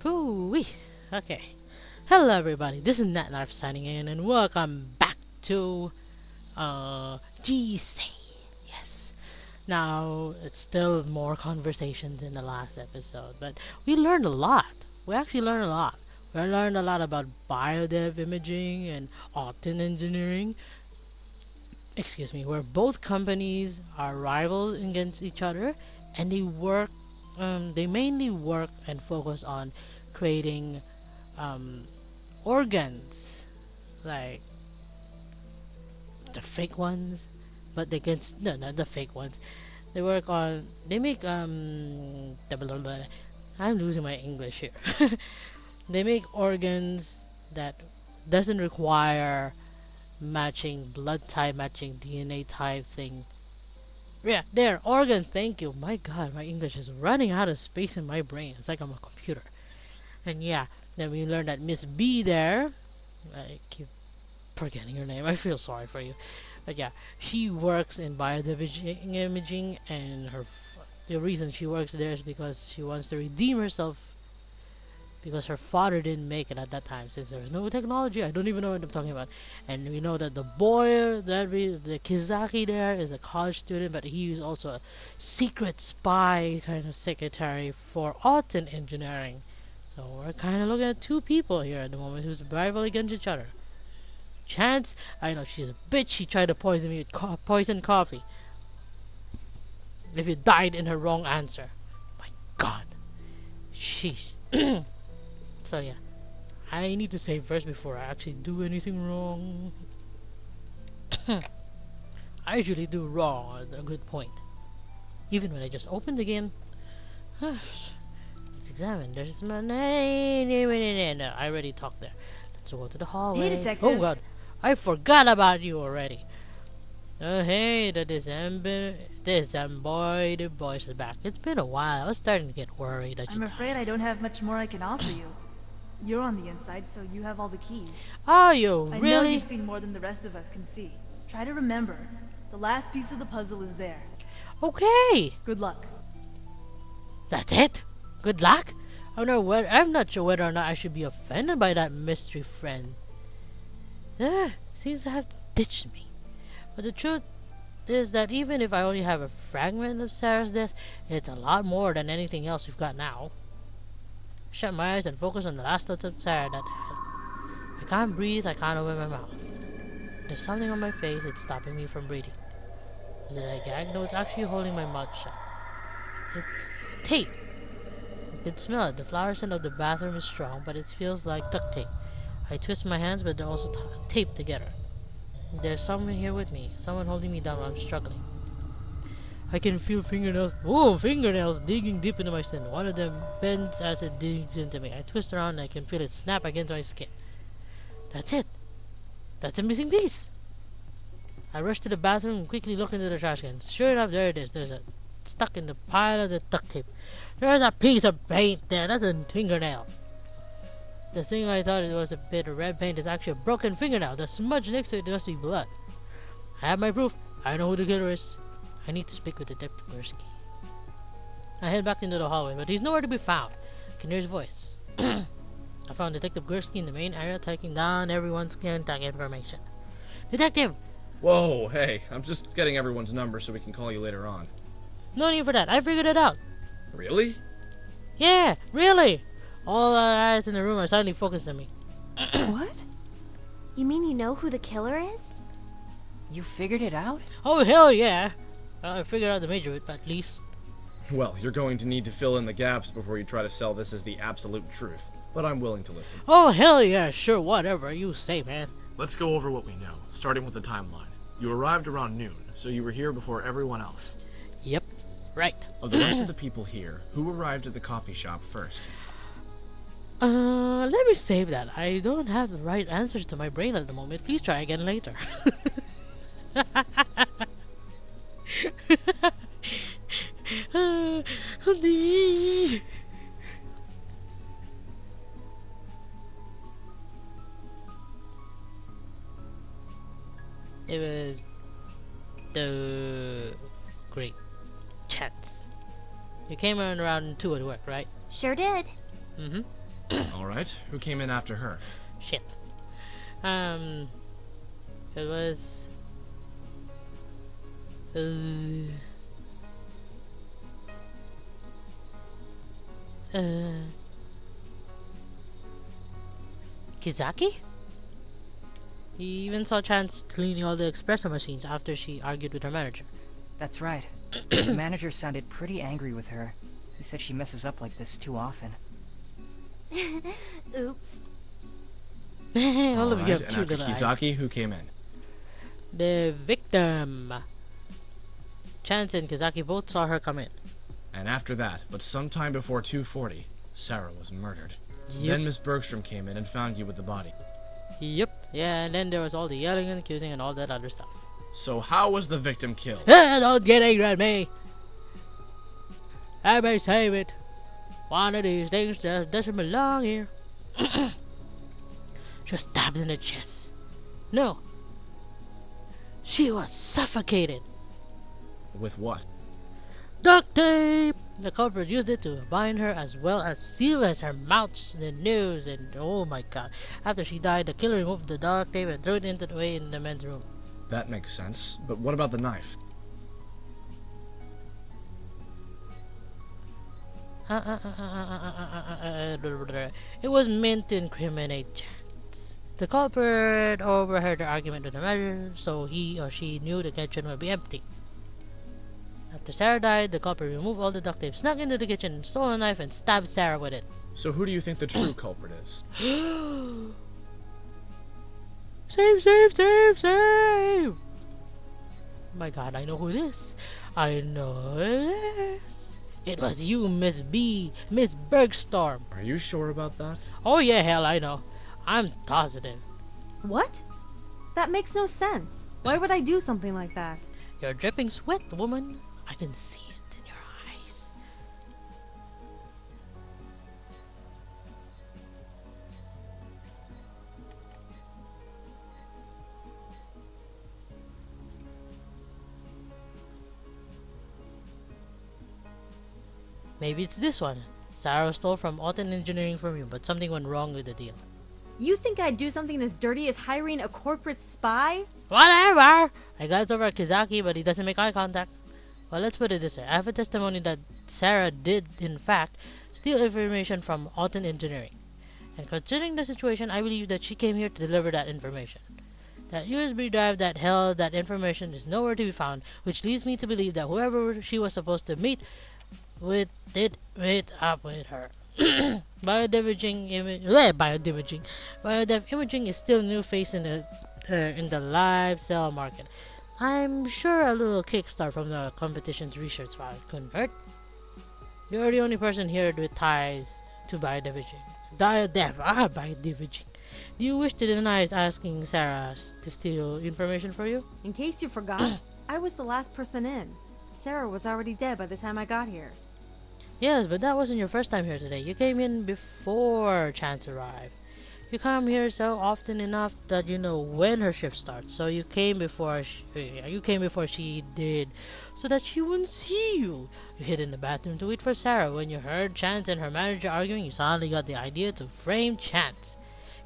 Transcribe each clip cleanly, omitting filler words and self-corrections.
Ooh-wee. Okay. Hello everybody, this is Natnarf signing in and welcome back to Jisei. Yes. Now it's still more conversations in the last episode, but we learned a lot. We actually learned a lot. We learned a lot about biodev imaging and Autumn engineering. Excuse me, where both companies are rivals against each other and they mainly work and focus on creating organs, like the fake ones, but they can no, not the fake ones. They make I'm losing my English here. They make organs that doesn't require matching blood type, matching DNA type thing. Yeah, they're organs. Thank you. My God, my English is running out of space in my brain. It's like I'm a computer. And yeah, then we learned that Miss B there, I keep forgetting her name. I feel sorry for you. But yeah, she works in biodiversity imaging, and the reason she works there is because she wants to redeem herself because her father didn't make it at that time. Since there was no technology, I don't even know what I'm talking about. And we know that the boy the Kizaki there is a college student, but he is also a secret spy kind of secretary for Autumn engineering. So we're kind of looking at two people here at the moment who's rival against each other. Chance, I know she's a bitch. She tried to poison me with poison coffee. If you died in her wrong answer, my God, sheesh. So yeah, I need to save first before I actually do anything wrong. I usually do wrong at a good point, even when I just open the game. Let's examine. There's my name. No, I already talked there. Let's go to the hallway. Hey, detective. Oh God, I forgot about you already. Oh hey, the December boy, the boys are back. It's been a while. I was starting to get worried that I'm afraid I don't have much more I can offer you. You're on the inside, so you have all the keys. Are you I know really? you've seen more than the rest of us can see. Try to remember. The last piece of the puzzle is there. Okay, Good luck. that's it. Good luck. I'm not sure whether or not I should be offended by that mystery friend. Seems to have ditched me. But the truth is that even if I only have a fragment of Sarah's death, it's a lot more than anything else we've got now. Shut my eyes and focus on the last thoughts of Sarah that I can't breathe, I can't open my mouth. There's something on my face, it's stopping me from breathing. Is it a gag? No, it's actually holding my mouth shut. It's tape. You can smell it. The flower scent of the bathroom is strong, but it feels like duct tape. I twist my hands, but they're also taped together. There's someone here with me, someone holding me down while I'm struggling. I can feel fingernails digging deep into my skin. One of them bends as it digs into me. I twist around and I can feel it snap against my skin. That's it. That's a missing piece. I rush to the bathroom and quickly look into the trash can. Sure enough, there it is. There's a stuck in the pile of the duct tape. There's a piece of paint there. That's a fingernail. The thing I thought it was a bit of red paint is actually a broken fingernail. The smudge next to it must be blood. I have my proof. I know who the killer is. I need to speak with Detective Gursky. I head back into the hallway, but he's nowhere to be found. I can hear his voice. I found Detective Gursky in the main area, taking down everyone's contact information. Detective! Whoa, hey, I'm just getting everyone's number so we can call you later on. No need for that. I figured it out. Really? Yeah, really. All the eyes in the room are suddenly focused on me. What? You mean you know who the killer is? You figured it out? Oh, hell yeah. I figured out the major bit, at least. Well, you're going to need to fill in the gaps before you try to sell this as the absolute truth, but I'm willing to listen. Oh, hell yeah, sure, whatever you say, man. Let's go over what we know, starting with the timeline. You arrived around noon, so you were here before everyone else. Yep, right. Of the rest of the people here, who arrived at the coffee shop first? Let me save that. I don't have the right answers to my brain at the moment. Please try again later. It was the great chance. You came around 2 at work, right? Sure did. Mm-hmm. Alright, who came in after her? Shit. It was... Kizaki? He even saw Chance cleaning all the espresso machines after she argued with her manager. That's right. The manager sounded pretty angry with her. He said she messes up like this too often. Oops. All of you have and cute after little eyes. Kizaki, who came in? The victim. Chance and Kizaki both saw her come in. And after that, but sometime before 2:40, Sarah was murdered. Yep. Then Miss Bergstrom came in and found you with the body. Yep. Yeah, and then there was all the yelling and accusing and all that other stuff. So how was the victim killed? Don't get angry at me. I may save it. One of these things just doesn't belong here. She was stabbed in the chest. No. She was suffocated. With what? Duct tape! The culprit used it to bind her as well as seal her mouth and nose and oh my god. After she died, the killer removed the duct tape and threw it into the way in the men's room. That makes sense. But what about the knife? It was meant to incriminate Chance. The culprit overheard the argument with the manager, so he or she knew the kitchen would be empty. After Sarah died, the culprit removed all the duct tape, snuck into the kitchen, and stole a knife and stabbed Sarah with it. So who do you think the true culprit is? Save, save, save, save! My god, I know who it is. I know who it is. It was you, Miss Bergstorm. Are you sure about that? Oh yeah, hell, I know. I'm positive. What? That makes no sense. Why would I do something like that? You're dripping sweat, woman. I can see it in your eyes. Maybe it's this one. Sarah stole from Alton Engineering from you, but something went wrong with the deal. You think I'd do something as dirty as hiring a corporate spy? Whatever! I got over at Kizaki, but he doesn't make eye contact. Well, let's put it this way. I have a testimony that Sarah did, in fact, steal information from Alton Engineering. And considering the situation, I believe that she came here to deliver that information. That USB drive that held that information is nowhere to be found, which leads me to believe that whoever she was supposed to meet with did meet up with her. Biodef imaging is still a new face in the live cell market. I'm sure a little kickstart from the competition's research file couldn't hurt. You're the only person here with ties to biodef. Biodef. Do you wish to deny asking Sarah to steal information for you? In case you forgot, I was the last person in. Sarah was already dead by the time I got here. Yes, but that wasn't your first time here today. You came in before Chance arrived. You come here so often enough that you know when her shift starts. So you came before she did, so that she wouldn't see you. You hid in the bathroom to wait for Sarah. When you heard Chance and her manager arguing, you suddenly got the idea to frame Chance.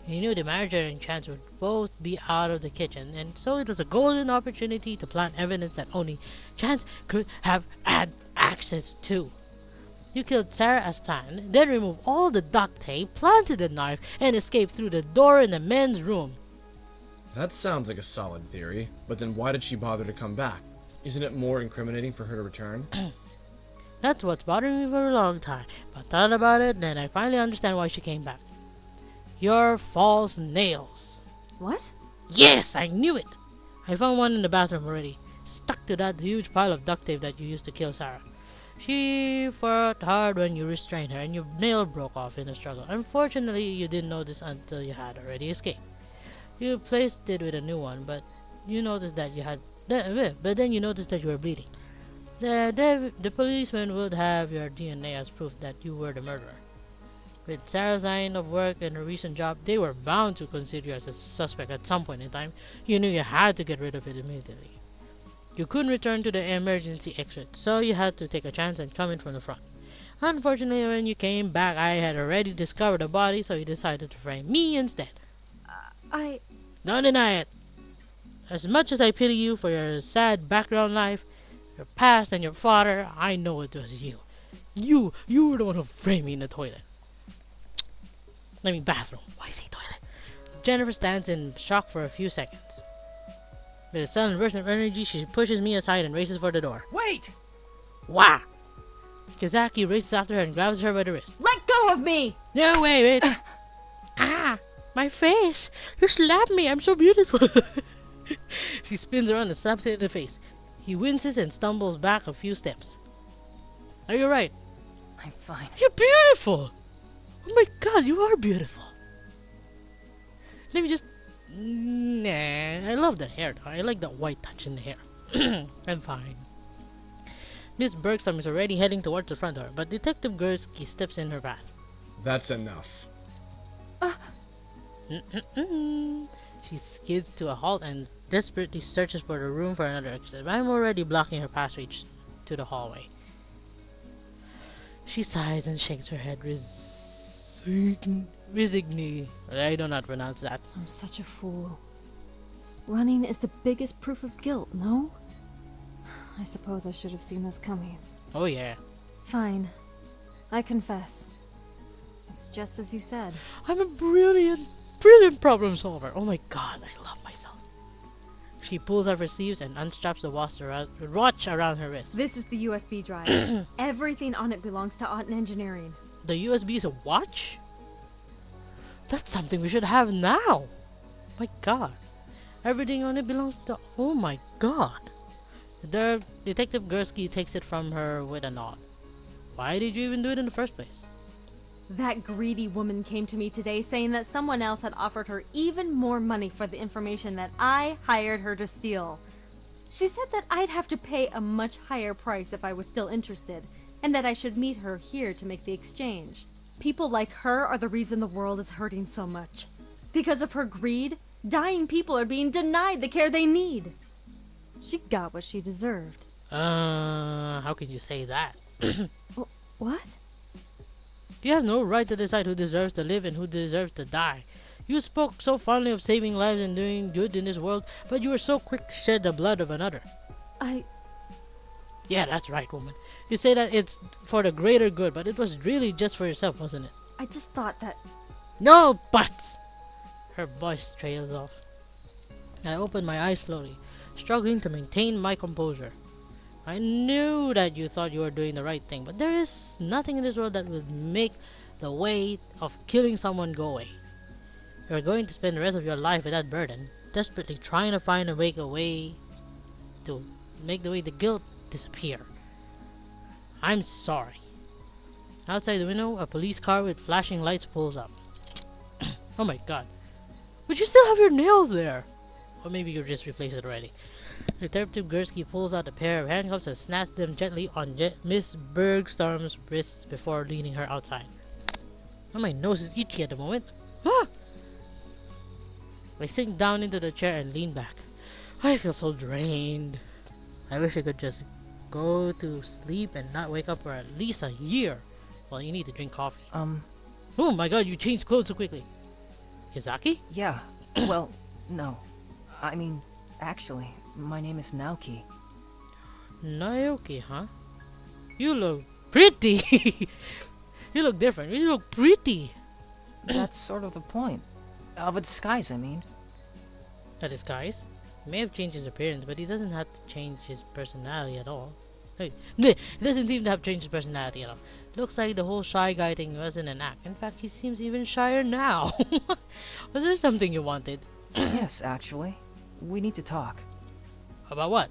You knew the manager and Chance would both be out of the kitchen, and so it was a golden opportunity to plant evidence that only Chance could have had access to. You killed Sarah as planned, then removed all the duct tape, planted the knife, and escaped through the door in the men's room. That sounds like a solid theory, but then why did she bother to come back? Isn't it more incriminating for her to return? That's what's bothering me for a long time, but thought about it, and I finally understand why she came back. Your false nails. What? Yes, I knew it! I found one in the bathroom already, stuck to that huge pile of duct tape that you used to kill Sarah. She fought hard when you restrained her, and your nail broke off in the struggle. Unfortunately, you didn't notice until you had already escaped. You replaced it with a new one, but you noticed that you had. But then you noticed that you were bleeding. The policeman would have your DNA as proof that you were the murderer. With Sarah's line of work and her recent job, they were bound to consider you as a suspect at some point in time. You knew you had to get rid of it immediately. You couldn't return to the emergency exit, so you had to take a chance and come in from the front. Unfortunately, when you came back, I had already discovered the body, so you decided to frame me instead. Don't deny it. As much as I pity you for your sad background life, your past, and your father, I know it was you. You were the one who framed me in the toilet. Bathroom. Why say toilet? Jennifer stands in shock for a few seconds. With a sudden burst of energy, she pushes me aside and races for the door. Wait! Wah! Kazaki races after her and grabs her by the wrist. Let go of me! No, wait. Ah! My face! You slapped me, I'm so beautiful! She spins around and slaps him in the face. He winces and stumbles back a few steps. Are you right? I'm fine. You're beautiful! Oh my god, you are beautiful! Let me just... Nah, I love that hair though. I like that white touch in the hair. I'm fine. Miss Bergstrom is already heading towards the front door, but Detective Gursky steps in her path. That's enough. She skids to a halt and desperately searches for the room for another exit. I'm already blocking her passage to the hallway. She sighs and shakes her head resignedly. I do not pronounce that. I'm such a fool. Running is the biggest proof of guilt, no? I suppose I should have seen this coming. Oh yeah. Fine. I confess. It's just as you said. I'm a brilliant problem solver. Oh my god, I love myself. She pulls up her sleeves and unstraps the watch around her wrist. This is the USB drive. Everything on it belongs to Art and Engineering. The USB is a watch? That's something we should have now. My god. Everything on it belongs to... Oh my god. The Detective Gursky takes it from her with a nod. Why did you even do it in the first place? That greedy woman came to me today saying that someone else had offered her even more money for the information that I hired her to steal. She said that I'd have to pay a much higher price if I was still interested, and that I should meet her here to make the exchange. People like her are the reason the world is hurting so much. Because of her greed, dying people are being denied the care they need. She got what she deserved. How can you say that? What? You have no right to decide who deserves to live and who deserves to die. You spoke so fondly of saving lives and doing good in this world, but you were so quick to shed the blood of another. Yeah, that's right, woman. You say that it's for the greater good, but it was really just for yourself, wasn't it? I just thought that... No buts! Her voice trails off. I opened my eyes slowly, struggling to maintain my composure. I knew that you thought you were doing the right thing, but there is nothing in this world that would make the weight of killing someone go away. You're going to spend the rest of your life with that burden, desperately trying to find a way to make the guilt disappear. I'm sorry. Outside the window, a police car with flashing lights pulls up. Oh my god. But you still have your nails there! Or maybe you just replaced it already. Detective Gursky pulls out a pair of handcuffs and snaps them gently on Miss Bergstrom's wrists before leading her outside. Oh, my nose is itchy at the moment. Ah! I sink down into the chair and lean back. I feel so drained. I wish I could just go to sleep and not wake up for at least a year. Well, you need to drink coffee. Oh my god, you changed clothes so quickly. Kizaki? Yeah. Well, no. I mean, actually, my name is Naoki. Naoki, huh? You look pretty. You look different. You look pretty. That's sort of the point. Of a disguise, I mean. A disguise? He may have changed his appearance, but he doesn't have to change his personality at all. Hey, he doesn't seem to have changed his personality at all. Looks like the whole shy guy thing wasn't an act. In fact, he seems even shyer now. Was there something you wanted? Yes, actually. We need to talk. About what?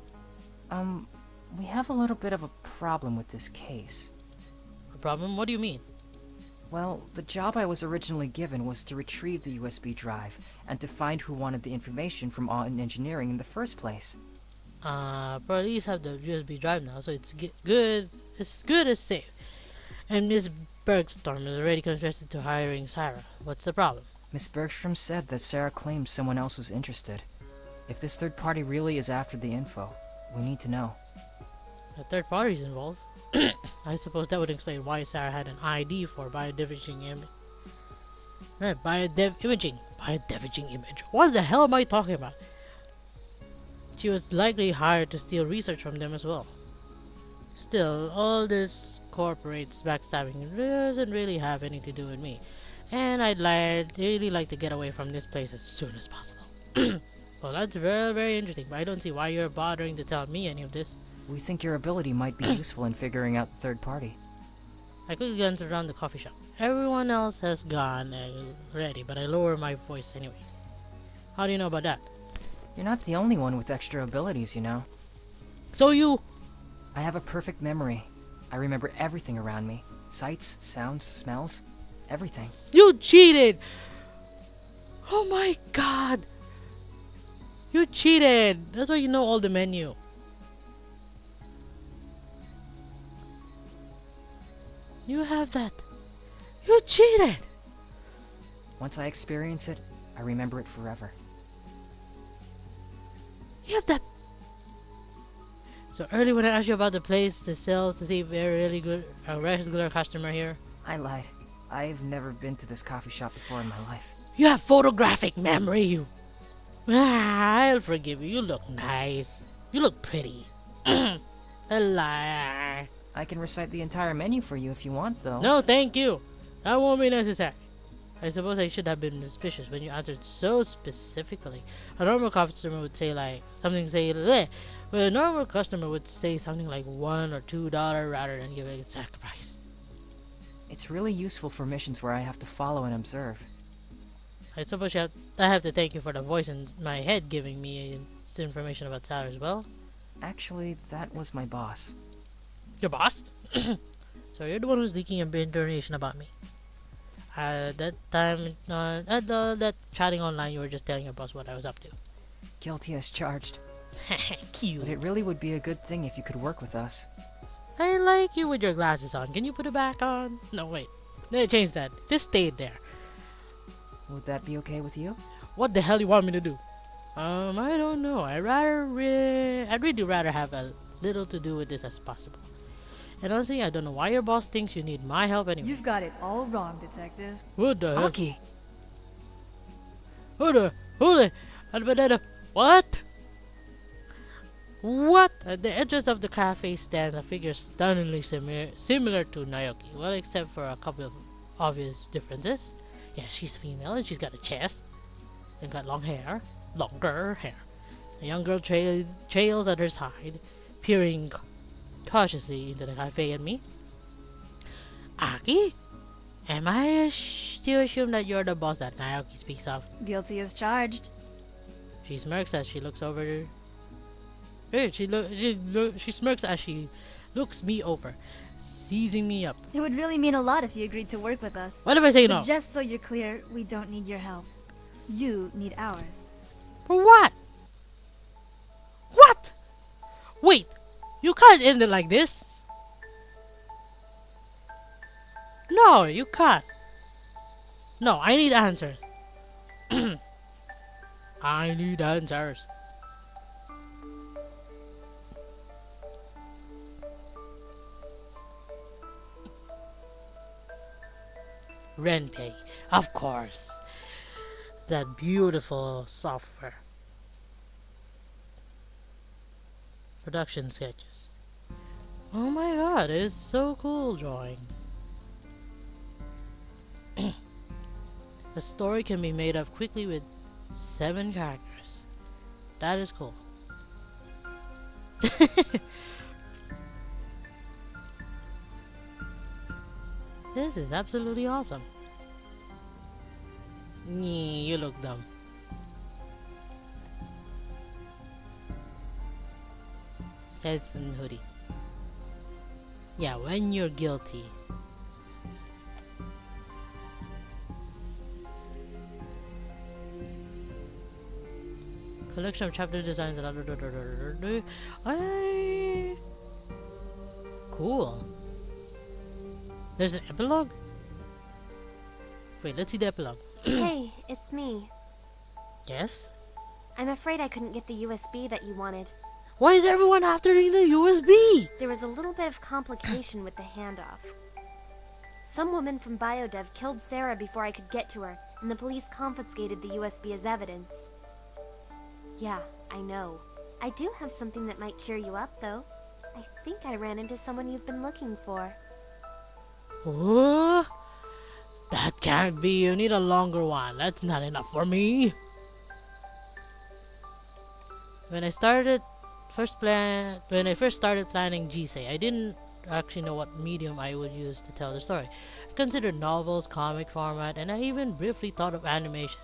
We have a little bit of a problem with this case. A problem? What do you mean? Well, the job I was originally given was to retrieve the USB drive and to find who wanted the information from Art and Engineering in the first place. Police have the USB drive now, so it's good. It's good as safe. And Miss Bergstrom is already confessed to hiring Sarah. What's the problem? Miss Bergstrom said that Sarah claimed someone else was interested. If this third party really is after the info, we need to know. A third party's involved. I suppose that would explain why Sarah had an ID for biodevaging image. Right, imaging image. What the hell am I talking about? She was likely hired to steal research from them as well. Still, all this corporate's backstabbing doesn't really have anything to do with me. And I'd really like to get away from this place as soon as possible. Well, that's very, very interesting, but I don't see why you're bothering to tell me any of this. We think your ability might be useful in figuring out the third party. I quickly glance around the coffee shop. Everyone else has gone already, but I lower my voice anyway. How do you know about that? You're not the only one with extra abilities, you know. So you... I have a perfect memory. I remember everything around me. Sights, sounds, smells, everything. You cheated! Oh my god! You cheated! That's why you know all the menu. You have that. You cheated! Once I experience it, I remember it forever. You have that. So early when I asked you about the place, the sales, to see if they're really good, a regular customer here. I lied. I've never been to this coffee shop before in my life. You have photographic memory, you. I'll forgive you. You look nice. You look pretty. A liar. I can recite the entire menu for you if you want, though. No, thank you. That won't be necessary. I suppose I should have been suspicious when you answered so specifically. A normal customer would say something bleh, but a normal customer would say something like $1 or $2 rather than give an exact price. It's really useful for missions where I have to follow and observe. I suppose I have to thank you for the voice in my head giving me information about Sarah as well. Actually, that was my boss. Your boss? So you're the one who's leaking information about me. That time, at that chatting online, you were just telling your boss what I was up to. Guilty as charged. Cute. But it really would be a good thing if you could work with us. I like you with your glasses on. Can you put it back on? No, wait. No, change that. Just stay there. Would that be okay with you? What the hell you want me to do? I don't know. I'd really rather have a little to do with this as possible. And honestly, I don't know why your boss thinks you need my help anyway. You've got it all wrong, Detective. What the hell? Aki! What? What? At the edges of the cafe stands a figure stunningly similar to Naoki. Well, except for a couple of obvious differences. Yeah, she's female and she's got a chest. And got longer hair. A young girl trails at her side, peering cautiously into the cafe at me. Aki? Am I to assume that you're the boss that Naoki speaks of? Guilty as charged. She smirks as she looks over. She smirks as she looks me over, seizing me up. It would really mean a lot if you agreed to work with us. What if I say But no? just so you're clear, we don't need your help. You need ours. For what? What? Wait, you can't end it like this. No, you can't. No, I need answers. I need answers. Renpei, of course. That beautiful software. Production sketches. Oh my god, it's so cool drawings. The story can be made up quickly with 7 characters. That is cool. This is absolutely awesome. You look dumb. Heads and hoodie. Yeah, when you're guilty. Collection of chapter designs and other. Cool. There's an epilogue? Wait, let's see the epilogue. Hey, it's me. Yes? I'm afraid I couldn't get the USB that you wanted. Why is everyone after the USB? There was a little bit of complication with the handoff. Some woman from BioDev killed Sarah before I could get to her, and the police confiscated the USB as evidence. Yeah, I know. I do have something that might cheer you up, though. I think I ran into someone you've been looking for. Oh, that can't be. You need a longer one. That's not enough for me. When I first started planning Jisei, I didn't actually know what medium I would use to tell the story. I considered novels, comic format, and I even briefly thought of animation.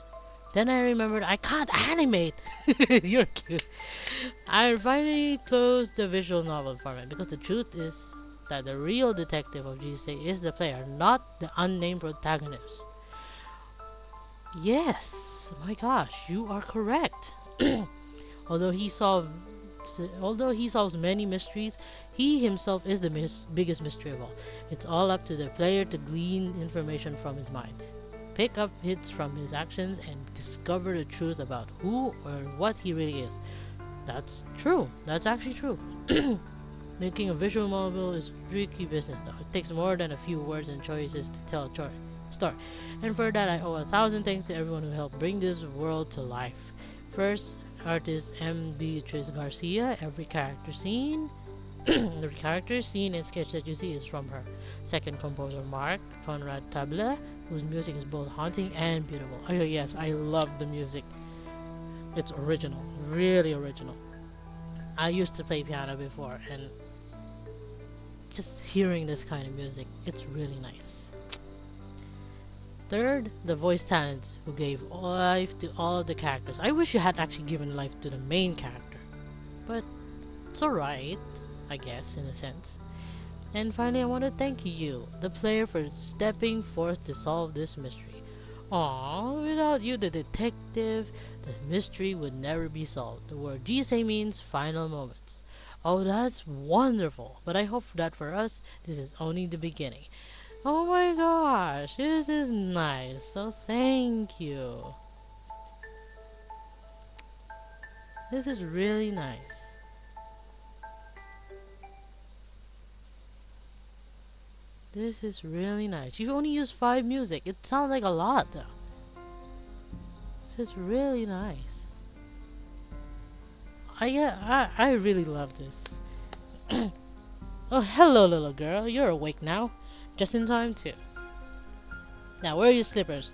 Then I remembered I can't animate. You're cute. I finally closed the visual novel format because the truth is that the real detective of Jisei is the player, not the unnamed protagonist. Yes, my gosh, you are correct. Although he solves many mysteries, he himself is the biggest mystery of all. It's all up to the player to glean information from his mind, pick up hits from his actions, and discover the truth about who or what he really is. That's true. That's actually true. Making a visual novel is tricky business though. It takes more than a few words and choices to tell a story. And for that I owe 1,000 thanks to everyone who helped bring this world to life. First, artist M. Beatrice Garcia. Every character scene and sketch that you see is from her. Second, composer Mark Conrad Tabla, whose music is both haunting and beautiful. Oh yes, I love the music. It's original, really original. I used to play piano before, and just hearing this kind of music, it's really nice. Third, the voice talents who gave life to all of the characters. I wish you had actually given life to the main character, but it's alright, I guess, in a sense. And finally, I want to thank you, the player, for stepping forth to solve this mystery. Aww, without you, the detective, the mystery would never be solved. The word Jisei means final moments. Oh, that's wonderful, but I hope that for us, this is only the beginning. Oh my gosh, this is nice, so thank you. This is really nice. This is really nice. You've only used 5 music. It sounds like a lot though. This is really nice. I really love this. Oh, hello little girl. You're awake now. Just in time too. Now, where are your slippers?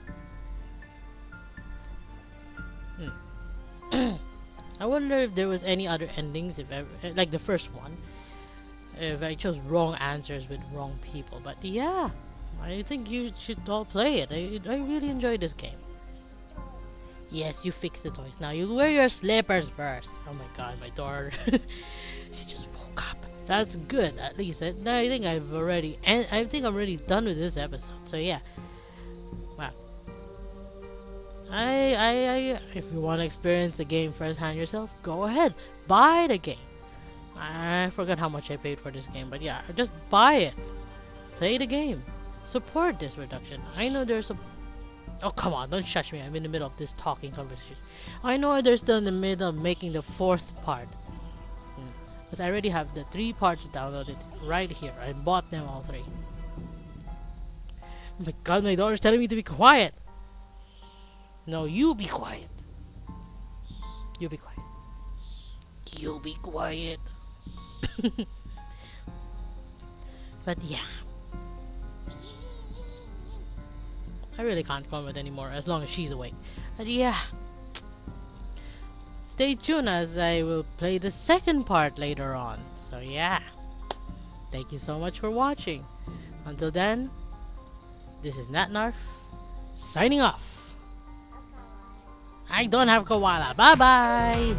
I wonder if there was any other endings, if ever, like the first one. If I chose wrong answers with wrong people, but yeah, I think you should all play it. I really enjoyed this game. Yes, you fix the toys. Now you wear your slippers first. Oh my god, my daughter. She just woke up. That's good. At least I think I'm already done with this episode. So yeah. Wow. If you want to experience the game firsthand yourself, go ahead. Buy the game. I forgot how much I paid for this game, but yeah, just buy it. Play the game. Support this production. I know there's a... Oh, come on, don't shush me. I'm in the middle of this talking conversation. I know they're still in the middle of making the 4th part. Because I already have the 3 parts downloaded right here. I bought them all 3. Oh my god, my daughter's telling me to be quiet. No, you be quiet. You be quiet. You be quiet. But yeah, I really can't comment anymore as long as she's awake. But yeah, stay tuned as I will play the 2nd part later on. So yeah, thank you so much for watching. Until then, this is Natnarf signing off. I don't have koala. Bye bye.